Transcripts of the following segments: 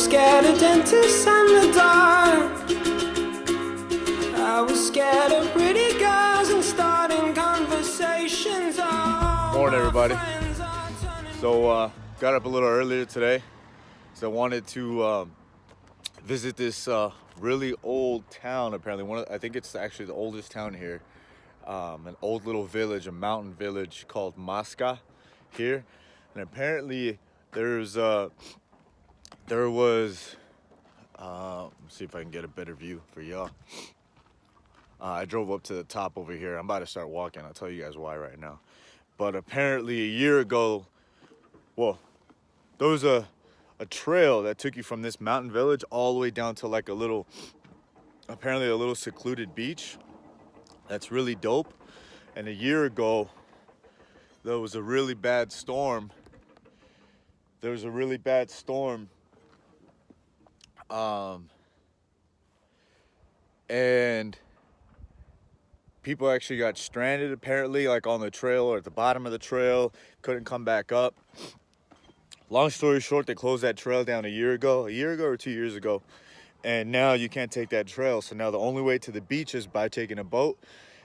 scared of dentists and the dark. I was scared of pretty girls and starting conversations. Morning, everybody. So got up a little earlier today, so I wanted to visit this really old town. Apparently, I think it's actually the oldest town here. An old little village, a mountain village called Masca here, and apparently let's see if I can get a better view for y'all. I drove up to the top over here. I'm about to start walking. I'll tell you guys why right now. But apparently a year ago, well, there was a trail that took you from this mountain village all the way down to like apparently a little secluded beach. That's really dope. And a year ago, there was a really bad storm. And people actually got stranded, apparently, like on the trail or at the bottom of the trail, couldn't come back up. Long story short, they closed that trail down a year ago or 2 years ago. And now you can't take that trail. So now the only way to the beach is by taking a boat.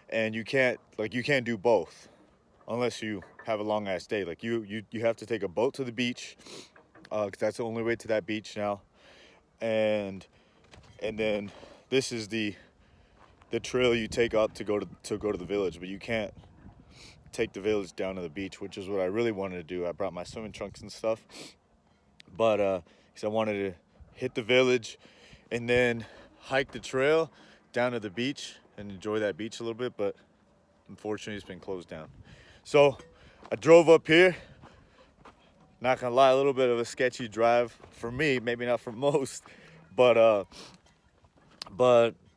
And you can't do both unless you have a long ass day. Like you have to take a boat to the beach, 'cause that's the only way to that beach now. And then this is the trail you take up to go to the village, but you can't take the village down to the beach, which is what I really wanted to do. I brought my swimming trunks and stuff, but because I wanted to hit the village and then hike the trail down to the beach and enjoy that beach a little bit, but unfortunately it's been closed down. So I drove up here. Not gonna lie, a little bit of a sketchy drive for me, maybe not for most, but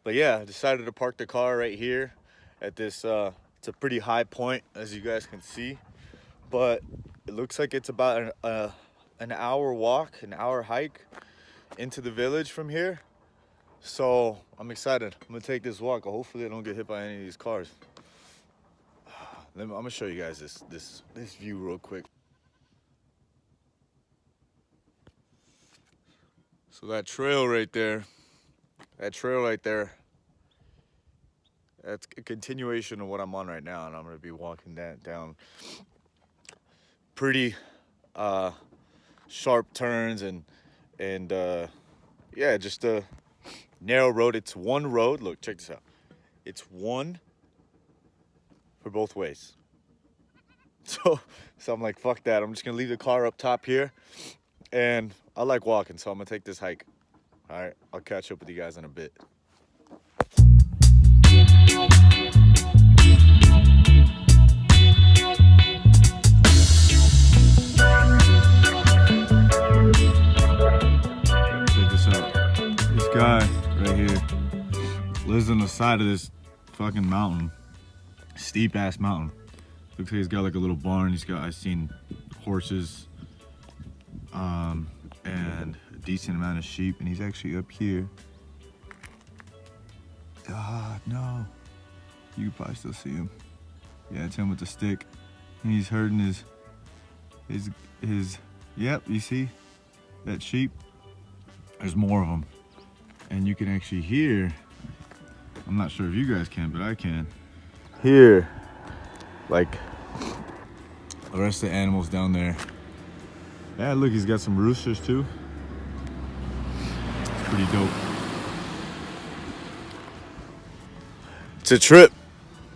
yeah, I decided to park the car right here at this, it's a pretty high point, as you guys can see, but it looks like it's about an hour walk, an hour hike into the village from here. So I'm excited. I'm gonna take this walk. Hopefully I don't get hit by any of these cars. I'm gonna show you guys this view real quick. So that trail right there, that's a continuation of what I'm on right now, and I'm gonna be walking that down pretty sharp turns and yeah, just a narrow road. It's one road. Look, check this out. It's one for both ways. So I'm like, fuck that. I'm just gonna leave the car up top here, and I like walking, so I'm gonna take this hike. All right, I'll catch up with you guys in a bit. Check this out. This guy right here lives on the side of this fucking mountain, steep ass mountain. Looks like he's got like a little barn. I've seen horses, and a decent amount of sheep, and he's actually up here. No. You can probably still see him. Yeah, it's him with the stick. And he's herding his yep, you see that sheep? There's more of them. And you can actually hear, I'm not sure if you guys can, but I can hear like the rest of the animals down there. Yeah, look, he's got some roosters too. It's pretty dope. It's a trip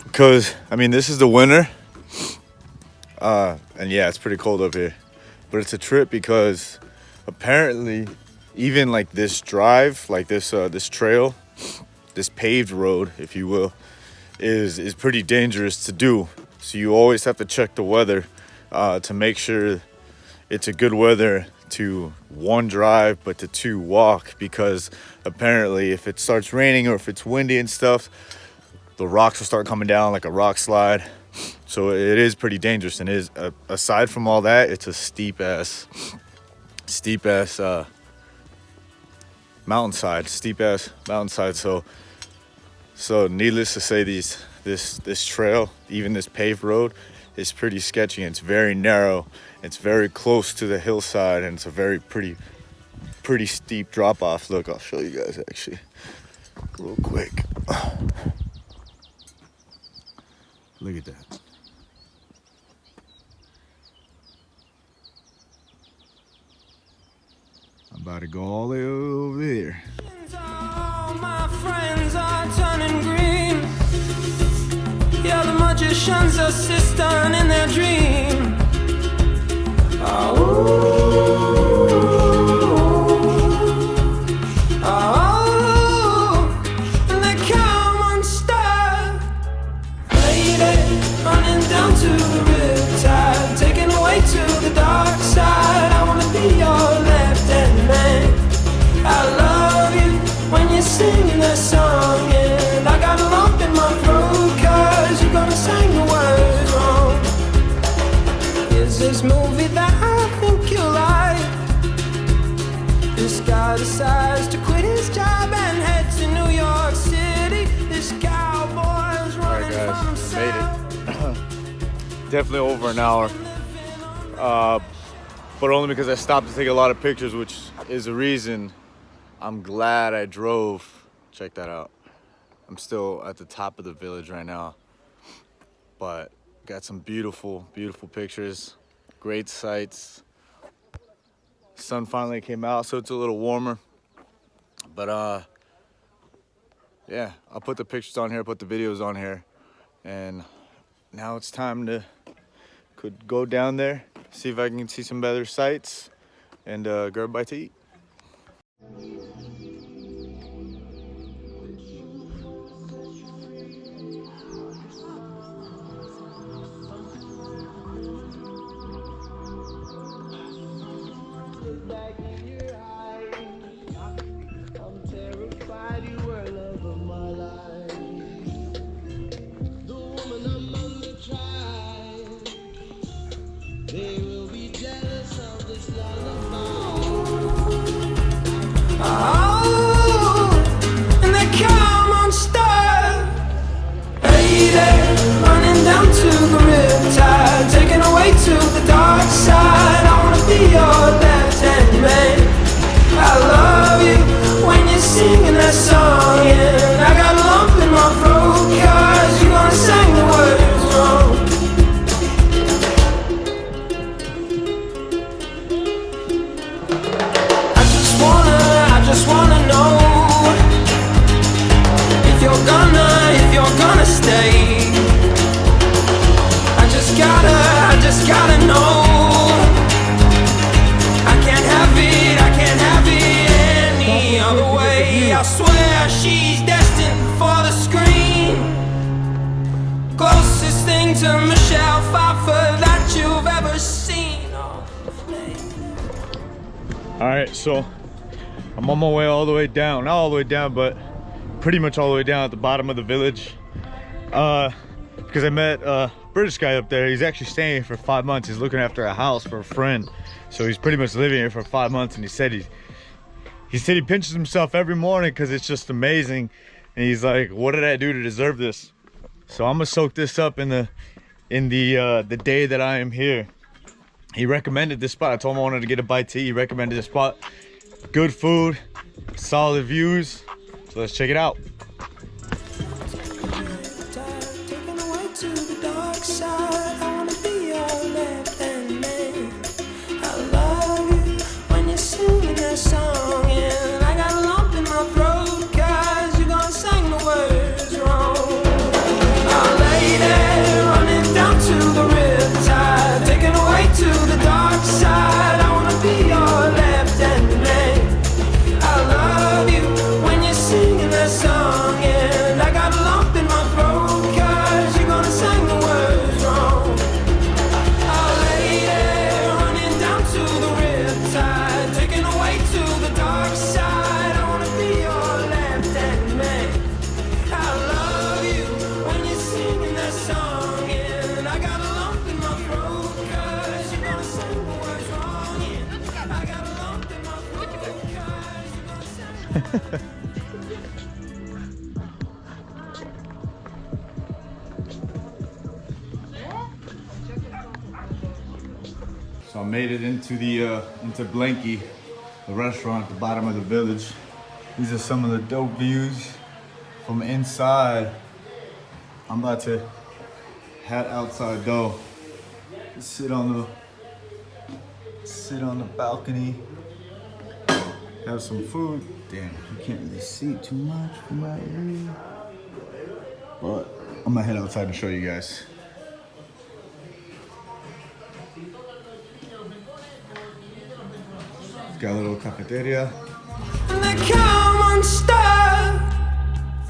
because, I mean, this is the winter. And yeah, it's pretty cold up here. But it's a trip because apparently even like this drive, like this trail, this paved road, if you will, is pretty dangerous to do. So you always have to check the weather to make sure it's a good weather to one, drive, but to two, walk, because apparently if it starts raining or if it's windy and stuff, the rocks will start coming down like a rock slide. So it is pretty dangerous, and aside from all that, it's a steep ass mountainside. So needless to say, this trail, even this paved road, is pretty sketchy, and it's very narrow. It's very close to the hillside, and it's a very pretty pretty steep drop off. Look, I'll show you guys actually real quick. Look at that. I'm about to go all the way over there. All my friends are turning green. Yeah, the magicians assistant in their dream. And they come unstuck. Lady, running down to the riptide, taken away to the dark side. I wanna be your left-hand man. I love you when you're singing that song, and I got a lump in my throat 'cause you're gonna sing the words wrong. Is this movie that I think you like? This guy decides to quit his job and head to New York City. This cowboy's running guys, from himself. made it. Definitely over an hour. But only because I stopped to take a lot of pictures, which is the reason I'm glad I drove. Check that out. I'm still at the top of the village right now, but got some beautiful, beautiful pictures, great sights. Sun finally came out, so it's a little warmer. But yeah, I'll put the pictures on here, put the videos on here, and now it's time to could go down there, see if I can see some better sights, and grab a bite to eat. And they come unstuck. Lady, running down to the riptide, taken away to the dark side. I wanna be your left-hand man. I love you when you're singing that song, and I got a lump in my throat 'cause you're gonna sing the words wrong. I just wanna know if you're gonna stay. I just gotta know. I can't have it any other way. I swear she's destined for the screen. Closest thing to Michelle Pfeiffer that you've ever seen. All right, so I'm on my way all the way down. Not all the way down, but pretty much all the way down at the bottom of the village. Because I met a British guy up there. He's actually staying here for 5 months. He's looking after a house for a friend. So he's pretty much living here for 5 months, and he said he pinches himself every morning because it's just amazing. And he's like, what did I do to deserve this? So I'm gonna soak this up in the day that I am here. He recommended this spot. I told him I wanted to get a bite to eat. He recommended this spot. Good food, solid views. So let's check it out. Taken away to the dark side. I wanna be your left-hand man. I love you when you're singing that song, and I got a lump in my throat 'cause you're gonna sing the words wrong. Oh, lady, running down to the riptide, taken away to the dark side. I wanna be your left-hand man. I love you when you're singing that song, and I got a lump in my throat 'cause you're gonna sing the words wrong. Oh, lady, running down to the riptide, taken away to the dark side. I wanna be your left-hand man. I love you when you're singing that song, and I got a lump in my throat 'cause you're gonna sing the words wrong. Yeah, I got a lump in my throat 'cause you're gonna sing the words wrong. So I made it into Blanky. the restaurant at the bottom of the village. These are some of the dope views from inside. I'm about to head outside though. Sit on the balcony. Have some food. Damn, you can't really see too much from right here. But I'm gonna head outside and show you guys. Got a little cafeteria. And they come unstuck,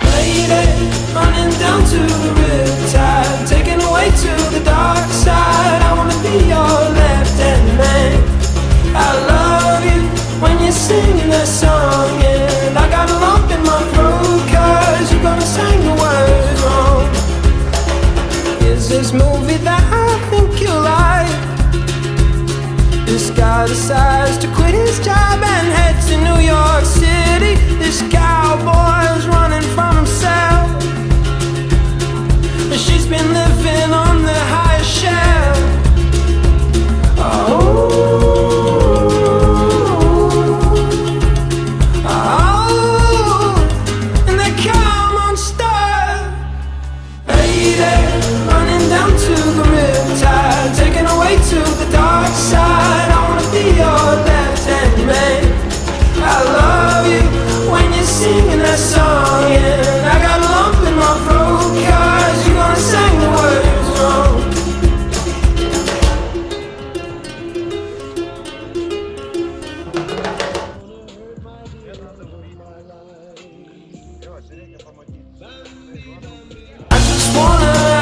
lady, running down to the riptide, taken away to the dark side. I wanna be your left-hand man. I love you when you're singing that song, and I got a lump in my throat 'cause you're gonna sing the words wrong. Is this movie that I think you like? This guy decides to quit his job and head to New York City. This cowboy's running from himself, and she's been living on the highest shelf. And they come unstuck, lady, running down to the riptide, taken away to the dark side. I wanna be your left-hand man. I love you when you're singing that song, and I got a lump in my throat 'cause you're gonna sing the words wrong.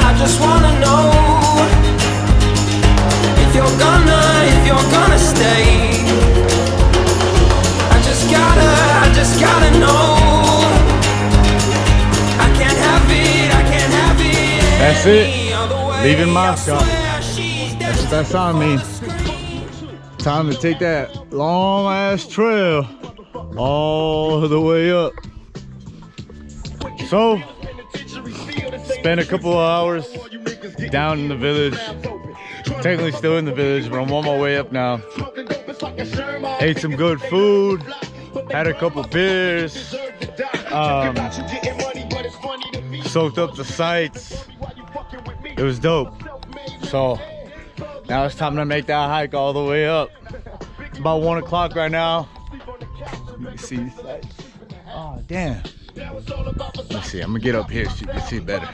I just wanna know if you're gonna stay. I just gotta know. I can't have it. That's it. any other way. Leaving I Moscow. swear she's That's what that song means. Time to take that long ass trail all the way up. So, spent a couple of hours down in the village. Technically still in the village, but I'm on my way up now. Ate some good food, had a couple beers, soaked up the sights. It was dope. So now it's time to make that hike all the way up. It's about 1 o'clock right now. You can see the sights. Oh damn. Let me see, I'm gonna get up here so you can see better.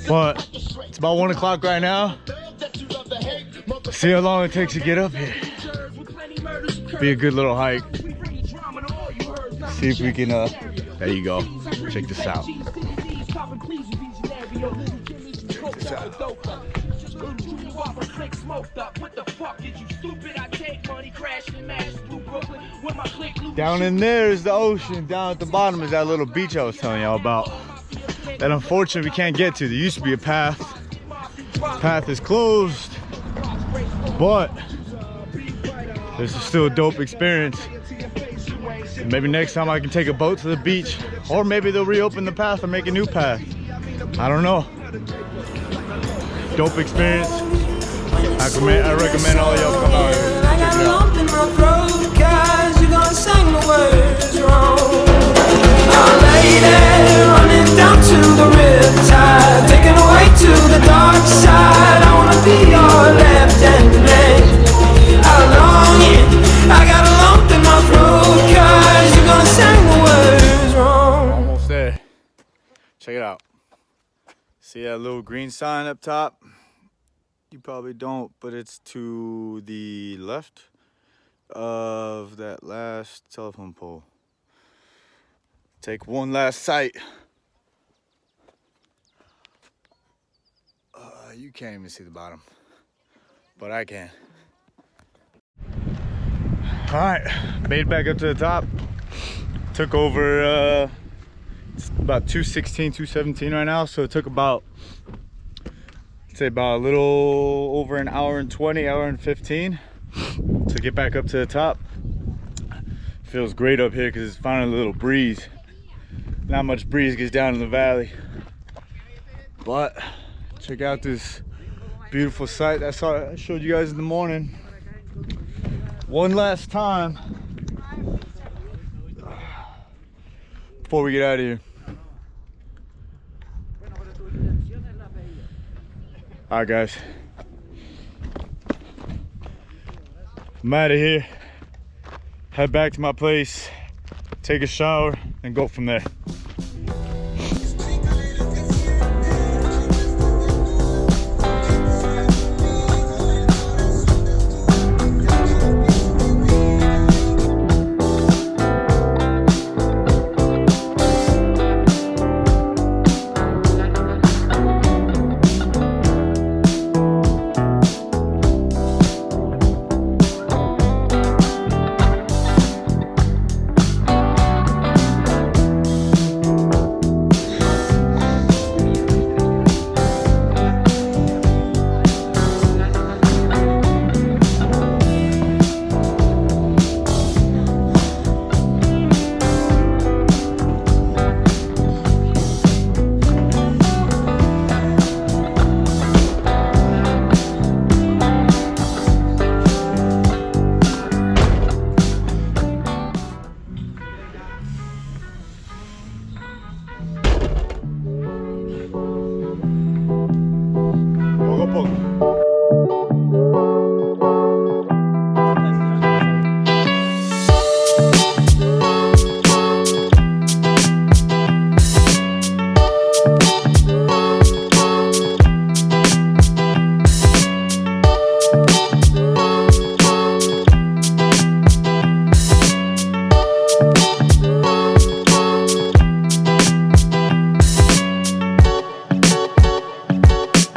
But it's about 1 o'clock right now. See how long it takes to get up here. Be a good little hike. See if we can, there you go. Check this out. Check this out. Down in there is the ocean. Down at the bottom is that little beach I was telling y'all about. That unfortunately we can't get to. There used to be a path. Path is closed, but this is still a dope experience. And maybe next time I can take a boat to the beach, or maybe they'll reopen the path or make a new path. I don't know. Dope experience. I recommend all y'all come out here. I got a lump in my throat 'cause you're gonna sing the words wrong. Oh lady, running down to the riptide, taken away to the dark side. I wanna be your left-hand man. I long it. I got a lump in my throat 'cause you're gonna sing the words wrong. Almost there. Check it out. See that little green sign up top? You probably don't, but it's to the left of that last telephone pole. Take one last sight. You can't even see the bottom, but I can. All right, made it back up to the top. Took over, it's about 2:16, 2:17 right now, so it took about, I'd say about a little over an hour and 20, hour and 15 to get back up to the top. Feels great up here because it's finally a little breeze. Not much breeze gets down in the valley, but check out this beautiful sight that I showed you guys in the morning. One last time before we get out of here. All right, guys. I'm out of here. Head back to my place, take a shower, and go from there.